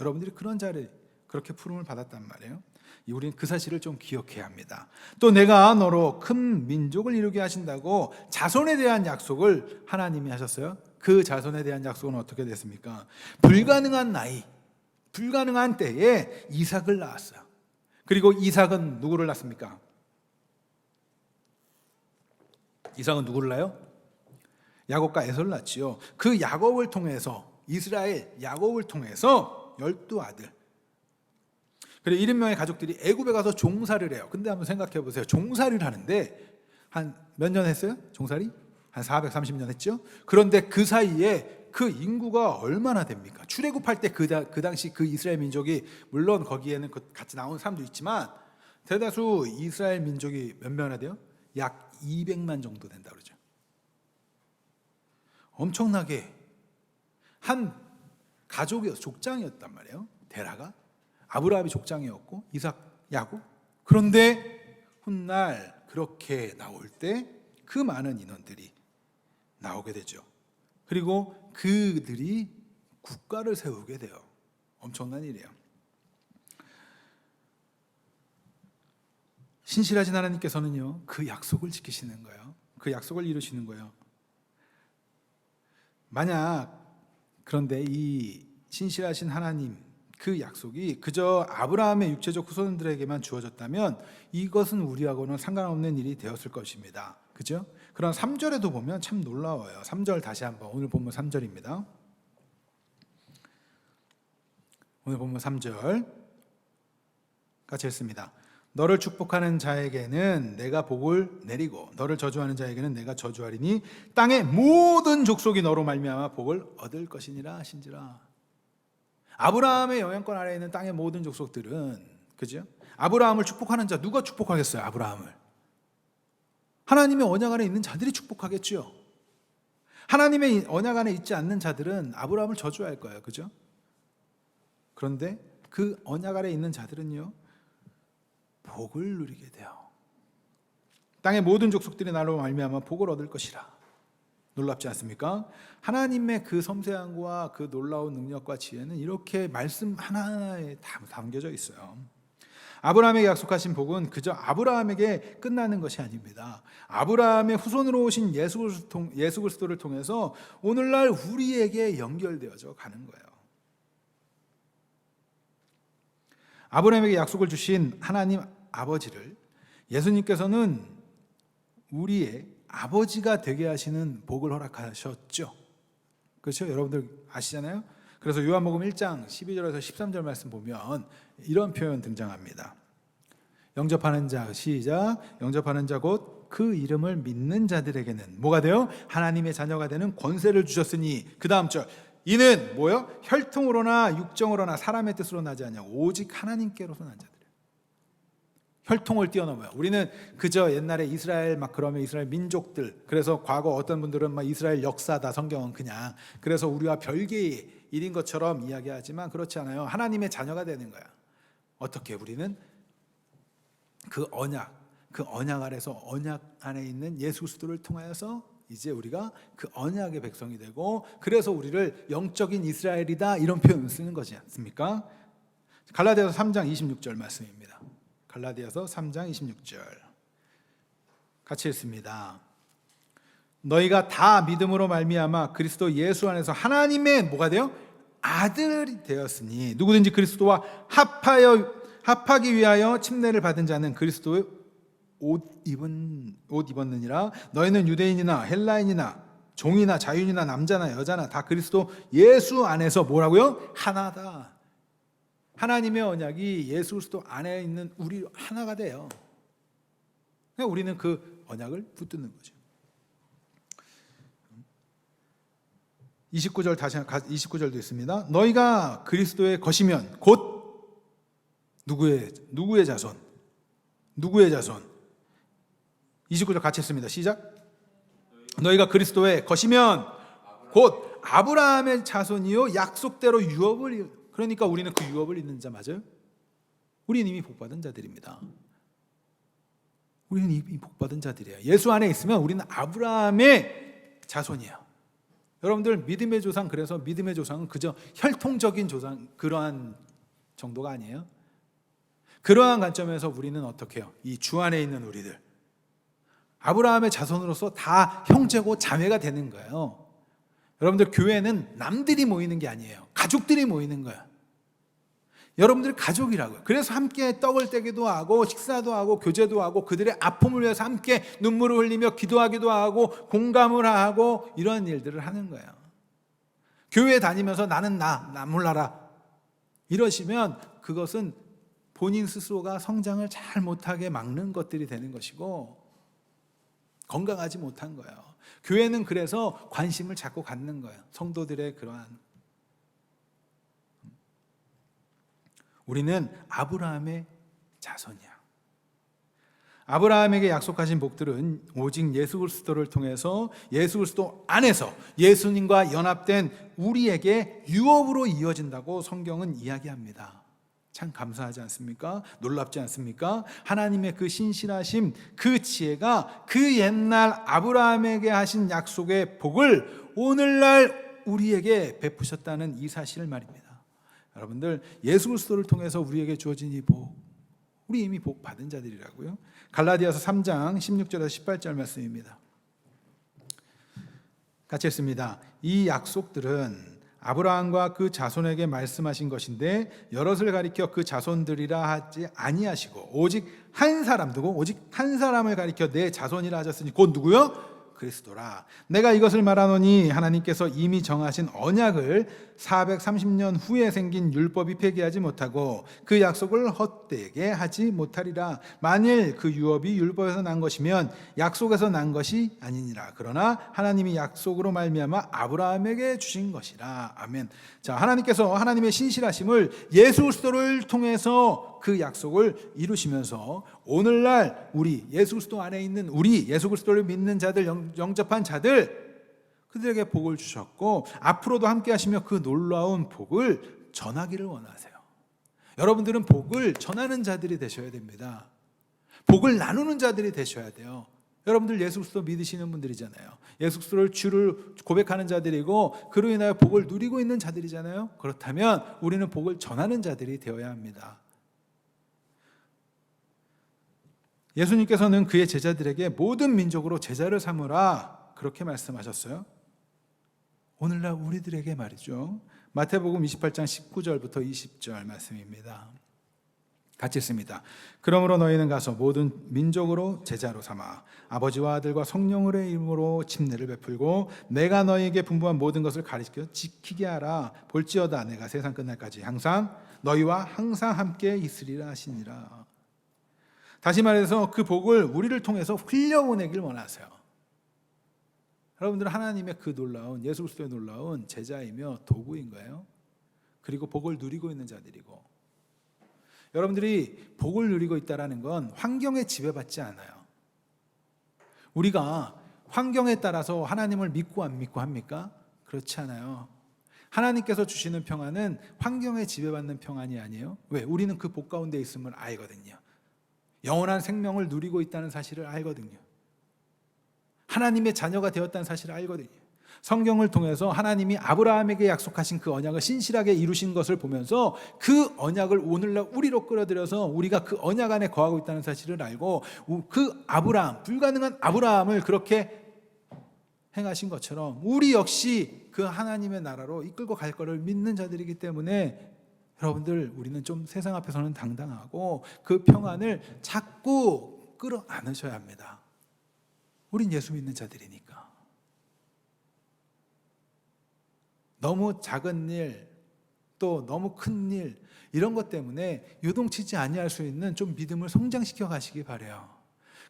여러분들이 그런 자를 그렇게 부름을 받았단 말이에요. 우리는 그 사실을 좀 기억해야 합니다. 또 내가 너로 큰 민족을 이루게 하신다고 자손에 대한 약속을 하나님이 하셨어요. 그 자손에 대한 약속은 어떻게 됐습니까? 불가능한 나이, 불가능한 때에 이삭을 낳았어요. 그리고 이삭은 누구를 낳습니까? 이삭은 누구를 낳아요? 야곱과 에서를 낳지요. 그 야곱을 통해서, 이스라엘 야곱을 통해서 12아들, 그리고 70명의 가족들이 애굽에 가서 종살이를 해요. 근데 한번 생각해 보세요. 종살이를 하는데 한 몇 년 했어요? 종살이? 한 430년 했죠? 그런데 그 사이에 그 인구가 얼마나 됩니까? 출애굽할 때 그 당시 그 이스라엘 민족이, 물론 거기에는 같이 나온 사람도 있지만 대다수 이스라엘 민족이 몇 명이나 돼요? 약 200만 정도 된다 그러죠. 엄청나게 한 가족이었어, 족장이었단 말이에요. 데라가 아브라함이 족장이었고 이삭, 야곱. 그런데 훗날 그렇게 나올 때 그 많은 인원들이 나오게 되죠. 그리고 그들이 국가를 세우게 돼요. 엄청난 일이에요. 신실하신 하나님께서는요, 그 약속을 지키시는 거예요. 그 약속을 이루시는 거예요. 만약 그런데 이 신실하신 하나님, 그 약속이 그저 아브라함의 육체적 후손들에게만 주어졌다면 이것은 우리하고는 상관없는 일이 되었을 것입니다. 그죠? 그런 3절에도 보면 참 놀라워요. 3절 다시 한번, 오늘 본문 3절입니다. 오늘 본문 3절 같이 읽습니다. 너를 축복하는 자에게는 내가 복을 내리고 너를 저주하는 자에게는 내가 저주하리니 땅의 모든 족속이 너로 말미암아 복을 얻을 것이니라 하신지라. 아브라함의 영향권 아래에 있는 땅의 모든 족속들은, 그죠? 아브라함을 축복하는 자, 누가 축복하겠어요? 아브라함을. 하나님의 언약 안에 있는 자들이 축복하겠죠. 하나님의 언약 안에 있지 않는 자들은 아브라함을 저주할 거예요. 그죠? 그런데 그 언약 아래 있는 자들은요, 복을 누리게 돼요. 땅의 모든 족속들이 나로 말미암아 복을 얻을 것이라. 놀랍지 않습니까? 하나님의 그 섬세함과 그 놀라운 능력과 지혜는 이렇게 말씀 하나하나에 다 담겨져 있어요. 아브라함에게 약속하신 복은 그저 아브라함에게 끝나는 것이 아닙니다. 아브라함의 후손으로 오신 예수 그리스도를 통해서 오늘날 우리에게 연결되어져 가는 거예요. 아브라함에게 약속을 주신 하나님 아버지를 예수님께서는 우리의 아버지가 되게 하시는 복을 허락하셨죠. 그렇죠? 여러분들 아시잖아요? 그래서 요한복음 1장 12절에서 13절 말씀 보면 이런 표현 등장합니다. 영접하는 자, 시작. 영접하는 자 곧 그 이름을 믿는 자들에게는 뭐가 돼요? 하나님의 자녀가 되는 권세를 주셨으니, 그 다음 절, 이는 뭐요? 혈통으로나 육정으로나 사람의 뜻으로 나지 아니하고 오직 하나님께로서 난 자들. 혈통을 뛰어넘어요. 우리는 그저 옛날에 이스라엘 막 그러면 이스라엘 민족들, 그래서 과거 어떤 분들은 막 이스라엘 역사다, 성경은 그냥, 그래서 우리와 별개의 일인 것처럼 이야기하지만 그렇지 않아요. 하나님의 자녀가 되는 거야. 어떻게? 우리는 그 언약 아래서, 언약 안에 있는 예수 그리스도를 통하여서 이제 우리가 그 언약의 백성이 되고, 그래서 우리를 영적인 이스라엘이다, 이런 표현을 쓰는 거지 않습니까? 갈라디아서 3장 26절 말씀입니다. 갈라디아서 3장 26절 같이 읽습니다. 너희가 다 믿음으로 말미암아 그리스도 예수 안에서 하나님의 뭐가 돼요? 아들이 되었으니 누구든지 그리스도와 합하기 위하여 침례를 받은 자는 그리스도의 옷 입었느니라. 너희는 유대인이나 헬라인이나 종이나 자유인이나 남자나 여자나 다 그리스도 예수 안에서 뭐라고요? 하나다. 하나님의 언약이 예수 그리스도 안에 있는 우리 하나가 돼요. 그러니까 우리는 그 언약을 붙드는 거죠. 29절도 있습니다. 너희가 그리스도의 것이면 곧 누구의 자손? 누구의 자손? 29절 같이 했습니다. 시작. 너희가 그리스도의 것이면 곧 아브라함의 자손이요 약속대로 유업을, 그러니까 우리는 그 유업을 잇는 자 맞아요? 우리는 이미 복받은 자들입니다. 우리는 이미 복받은 자들이에요. 예수 안에 있으면 우리는 아브라함의 자손이에요. 여러분들 믿음의 조상, 그래서 믿음의 조상은 그저 혈통적인 조상, 그러한 정도가 아니에요. 그러한 관점에서 우리는 어떻게 해요? 이 주 안에 있는 우리들 아브라함의 자손으로서 다 형제고 자매가 되는 거예요. 여러분들 교회는 남들이 모이는 게 아니에요. 가족들이 모이는 거예요. 여러분들 가족이라고요. 그래서 함께 떡을 떼기도 하고 식사도 하고 교제도 하고 그들의 아픔을 위해서 함께 눈물을 흘리며 기도하기도 하고 공감을 하고 이런 일들을 하는 거예요. 교회 다니면서 나는 나 몰라라 이러시면 그것은 본인 스스로가 성장을 잘 못하게 막는 것들이 되는 것이고 건강하지 못한 거예요. 교회는 그래서 관심을 자꾸 갖는 거예요. 성도들의 그러한. 우리는 아브라함의 자손이야. 아브라함에게 약속하신 복들은 오직 예수 그리스도를 통해서 예수 그리스도 안에서 예수님과 연합된 우리에게 유업으로 이어진다고 성경은 이야기합니다. 참 감사하지 않습니까? 놀랍지 않습니까? 하나님의 그 신실하심, 그 지혜가 그 옛날 아브라함에게 하신 약속의 복을 오늘날 우리에게 베푸셨다는 이 사실을 말입니다. 여러분들 예수 그리스도를 통해서 우리에게 주어진 이 복, 우리 이미 복 받은 자들이라고요. 갈라디아서 3장 16절에서 18절 말씀입니다. 같이 했습니다. 이 약속들은 아브라함과 그 자손에게 말씀하신 것인데 여럿을 가리켜 그 자손들이라 하지 아니하시고 오직 한 사람, 누구? 오직 한 사람을 가리켜 내 자손이라 하셨으니 곧 누구요? 그리스도라. 내가 이것을 말하노니 하나님께서 이미 정하신 언약을 430년 후에 생긴 율법이 폐기하지 못하고 그 약속을 헛되게 하지 못하리라. 만일 그 유업이 율법에서 난 것이면 약속에서 난 것이 아니니라. 그러나 하나님이 약속으로 말미암아 아브라함에게 주신 것이라. 아멘. 자, 하나님께서 하나님의 신실하심을 예수 그리스도를 통해서 그 약속을 이루시면서 오늘날 우리 예수 그리스도 안에 있는 우리 예수 그리스도를 믿는 자들, 영접한 자들, 그들에게 복을 주셨고 앞으로도 함께 하시며 그 놀라운 복을 전하기를 원하세요. 여러분들은 복을 전하는 자들이 되셔야 됩니다. 복을 나누는 자들이 되셔야 돼요. 여러분들 예수 그리스도 믿으시는 분들이잖아요. 예수 그리스도를 주를 고백하는 자들이고 그로 인하여 복을 누리고 있는 자들이잖아요. 그렇다면 우리는 복을 전하는 자들이 되어야 합니다. 예수님께서는 그의 제자들에게 모든 민족으로 제자를 삼으라 그렇게 말씀하셨어요. 오늘날 우리들에게 말이죠. 마태복음 28장 19절부터 20절 말씀입니다. 같이 읽습니다. 그러므로 너희는 가서 모든 민족으로 제자로 삼아 아버지와 아들과 성령의 이름으로 침례를 베풀고 내가 너희에게 분부한 모든 것을 가르쳐 지키게 하라. 볼지어다 내가 세상 끝날까지 항상 너희와 항상 함께 있으리라 하시니라. 다시 말해서 그 복을 우리를 통해서 흘려보내길 원하세요. 여러분들은 하나님의 그 놀라운 예수 그리스도의 놀라운 제자이며 도구인 거예요. 그리고 복을 누리고 있는 자들이고, 여러분들이 복을 누리고 있다는 건 환경에 지배받지 않아요. 우리가 환경에 따라서 하나님을 믿고 안 믿고 합니까? 그렇지 않아요. 하나님께서 주시는 평안은 환경에 지배받는 평안이 아니에요. 왜? 우리는 그 복 가운데 있음을 알거든요. 영원한 생명을 누리고 있다는 사실을 알거든요. 하나님의 자녀가 되었다는 사실을 알거든요. 성경을 통해서 하나님이 아브라함에게 약속하신 그 언약을 신실하게 이루신 것을 보면서 그 언약을 오늘날 우리로 끌어들여서 우리가 그 언약 안에 거하고 있다는 사실을 알고 그 아브라함, 불가능한 아브라함을 그렇게 행하신 것처럼 우리 역시 그 하나님의 나라로 이끌고 갈 것을 믿는 자들이기 때문에 여러분들, 우리는 좀 세상 앞에서는 당당하고 그 평안을 자꾸 끌어안으셔야 합니다. 우린 예수 믿는 자들이니까. 너무 작은 일, 또 너무 큰 일, 이런 것 때문에 요동치지 아니할 수 있는 좀 믿음을 성장시켜 가시기 바라요.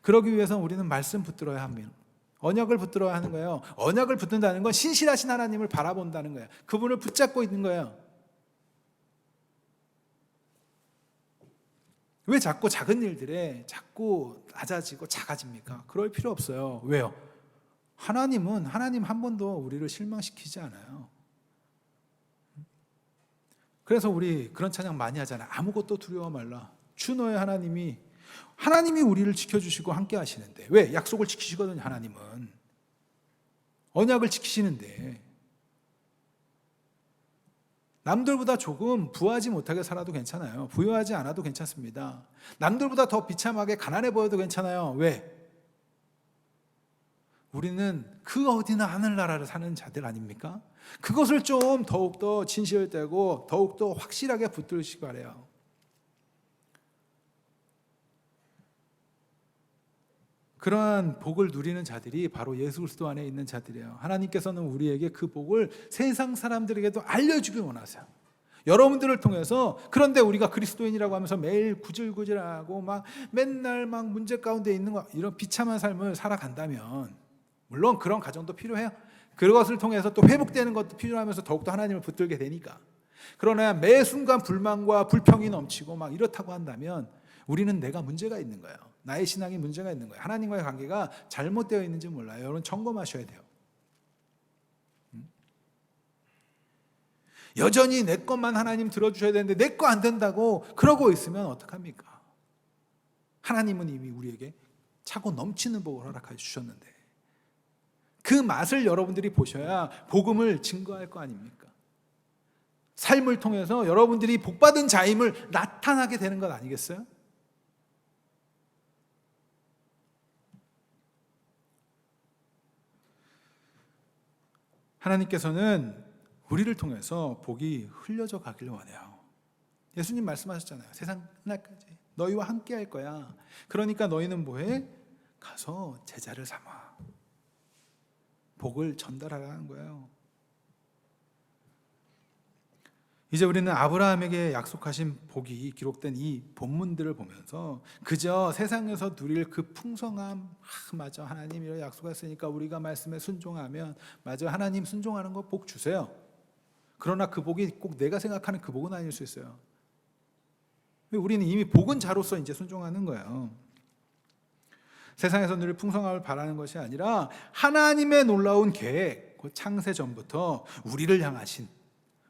그러기 위해서 우리는 말씀 붙들어야 합니다. 언약을 붙들어야 하는 거예요. 언약을 붙든다는 건 신실하신 하나님을 바라본다는 거예요. 그분을 붙잡고 있는 거예요. 왜 자꾸 작은 일들에 자꾸 낮아지고 작아집니까? 그럴 필요 없어요. 왜요? 하나님 한 번도 우리를 실망시키지 않아요. 그래서 우리 그런 찬양 많이 하잖아요. 아무것도 두려워 말라. 주 너의 하나님이 우리를 지켜주시고 함께 하시는데, 왜? 약속을 지키시거든요. 하나님은 언약을 지키시는데, 남들보다 조금 부하지 못하게 살아도 괜찮아요. 부유하지 않아도 괜찮습니다. 남들보다 더 비참하게 가난해 보여도 괜찮아요. 왜? 우리는 그 어디나 하늘나라를 사는 자들 아닙니까? 그것을 좀 더욱더 진실을 떼고 더욱더 확실하게 붙들으시기 바라요. 그러한 복을 누리는 자들이 바로 예수 그리스도 안에 있는 자들이에요. 하나님께서는 우리에게 그 복을 세상 사람들에게도 알려주길 원하세요. 여러분들을 통해서. 그런데 우리가 그리스도인이라고 하면서 매일 구질구질하고 막 맨날 막 문제 가운데 있는 거, 이런 비참한 삶을 살아간다면, 물론 그런 가정도 필요해요. 그것을 통해서 또 회복되는 것도 필요하면서 더욱더 하나님을 붙들게 되니까. 그러나 매 순간 불만과 불평이 넘치고 막 이렇다고 한다면 우리는 내가 문제가 있는 거예요. 나의 신앙이 문제가 있는 거예요. 하나님과의 관계가 잘못되어 있는지 몰라요. 여러분 점검하셔야 돼요. 여전히 내 것만 하나님 들어주셔야 되는데 내 거 안 된다고 그러고 있으면 어떡합니까? 하나님은 이미 우리에게 차고 넘치는 복을 허락해 주셨는데 그 맛을 여러분들이 보셔야 복음을 증거할 거 아닙니까? 삶을 통해서 여러분들이 복받은 자임을 나타나게 되는 것 아니겠어요? 하나님께서는 우리를 통해서 복이 흘려져 가길 원해요. 예수님 말씀하셨잖아요. 세상 끝날까지 너희와 함께 할 거야. 그러니까 너희는 뭐해? 가서 제자를 삼아. 복을 전달하라는 거예요. 이제 우리는 아브라함에게 약속하신 복이 기록된 이 본문들을 보면서 그저 세상에서 누릴 그 풍성함, 맞아, 하나님이 약속했으니까 우리가 말씀에 순종하면, 맞아, 하나님 순종하는 거 복 주세요. 그러나 그 복이 꼭 내가 생각하는 그 복은 아닐 수 있어요. 우리는 이미 복은 자로서 이제 순종하는 거예요. 세상에서 누릴 풍성함을 바라는 것이 아니라 하나님의 놀라운 계획, 그 창세 전부터 우리를 향하신,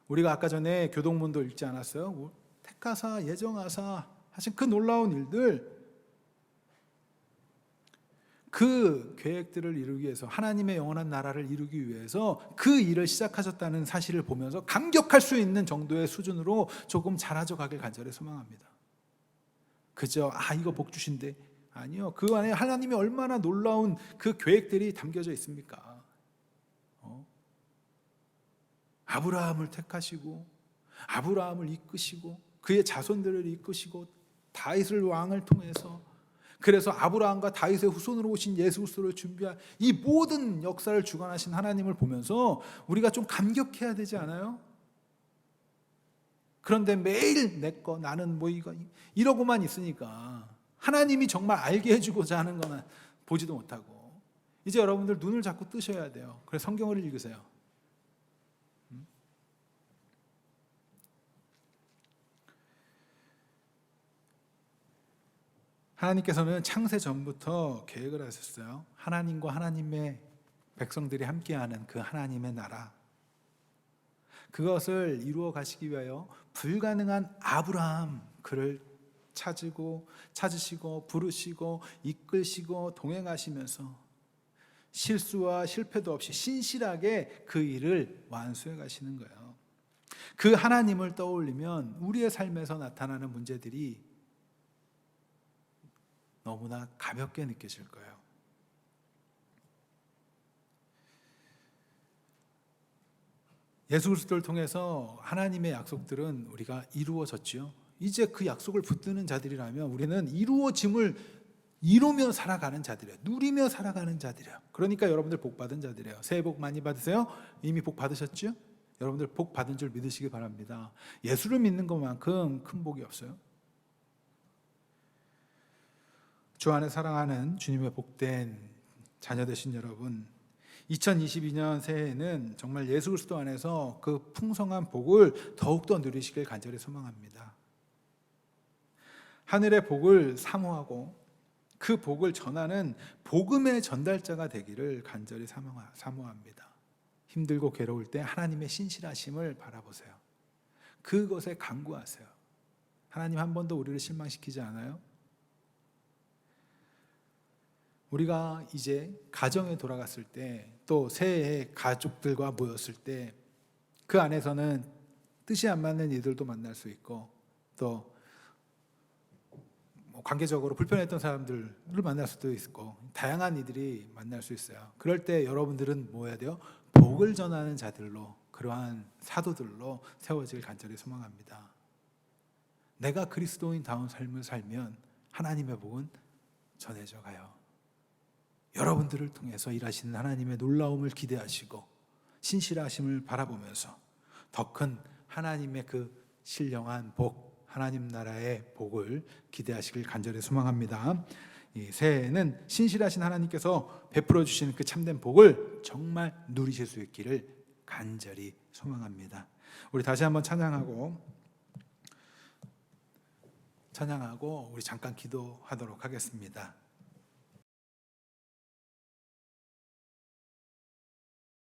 우리가 아까 전에 교동문도 읽지 않았어요? 택하사 예정하사 하신 그 놀라운 일들, 그 계획들을 이루기 위해서, 하나님의 영원한 나라를 이루기 위해서 그 일을 시작하셨다는 사실을 보면서 감격할 수 있는 정도의 수준으로 조금 자라져 가길 간절히 소망합니다. 그저 이거 복 주신대, 아니요. 그 안에 하나님이 얼마나 놀라운 그 계획들이 담겨져 있습니까? 아브라함을 택하시고 아브라함을 이끄시고 그의 자손들을 이끄시고 다윗을 왕을 통해서, 그래서 아브라함과 다윗의 후손으로 오신 예수 그리스도를 준비한 이 모든 역사를 주관하신 하나님을 보면서 우리가 좀 감격해야 되지 않아요? 그런데 매일 내 거, 나는 뭐 이거 이러고만 있으니까 하나님이 정말 알게 해주고자 하는 거는 보지도 못하고, 이제 여러분들 눈을 자꾸 뜨셔야 돼요. 그래서 성경을 읽으세요. 하나님께서는 창세 전부터 계획을 하셨어요. 하나님과 하나님의 백성들이 함께하는 그 하나님의 나라, 그것을 이루어 가시기 위하여 불가능한 아브라함, 그를 찾으시고 부르시고 이끌시고 동행하시면서 실수와 실패도 없이 신실하게 그 일을 완수해 가시는 거예요. 그 하나님을 떠올리면 우리의 삶에서 나타나는 문제들이 너무나 가볍게 느껴질 거예요. 예수 그리스도를 통해서 하나님의 약속들은 우리가 이루어졌지요. 이제 그 약속을 붙드는 자들이라면 우리는 이루어짐을 이루며 살아가는 자들이에요. 누리며 살아가는 자들이에요. 그러니까 여러분들 복 받은 자들이에요. 새해 복 많이 받으세요. 이미 복 받으셨죠? 여러분들 복 받은 줄 믿으시기 바랍니다. 예수를 믿는 것만큼 큰 복이 없어요. 주 안에 사랑하는 주님의 복된 자녀 되신 여러분, 2022년 새해에는 정말 예수 그리스도 안에서 그 풍성한 복을 더욱더 누리시길 간절히 소망합니다. 하늘의 복을 사모하고 그 복을 전하는 복음의 전달자가 되기를 간절히 사모합니다. 힘들고 괴로울 때 하나님의 신실하심을 바라보세요. 그것에 간구하세요. 하나님 한 번도 우리를 실망시키지 않아요? 우리가 이제 가정에 돌아갔을 때, 또 새해에 가족들과 모였을 때 그 안에서는 뜻이 안 맞는 이들도 만날 수 있고, 또 관계적으로 불편했던 사람들을 만날 수도 있고, 다양한 이들이 만날 수 있어요. 그럴 때 여러분들은 뭐 해야 돼요? 복을 전하는 자들로, 그러한 사도들로 세워질 간절히 소망합니다. 내가 그리스도인다운 삶을 살면 하나님의 복은 전해져 가요. 여러분들을 통해서 일하시는 하나님의 놀라움을 기대하시고 신실하심을 바라보면서 더 큰 하나님의 그 신령한 복, 하나님 나라의 복을 기대하시길 간절히 소망합니다. 이 새해에는 신실하신 하나님께서 베풀어 주시는 그 참된 복을 정말 누리실 수 있기를 간절히 소망합니다. 우리 다시 한번 찬양하고 우리 잠깐 기도하도록 하겠습니다.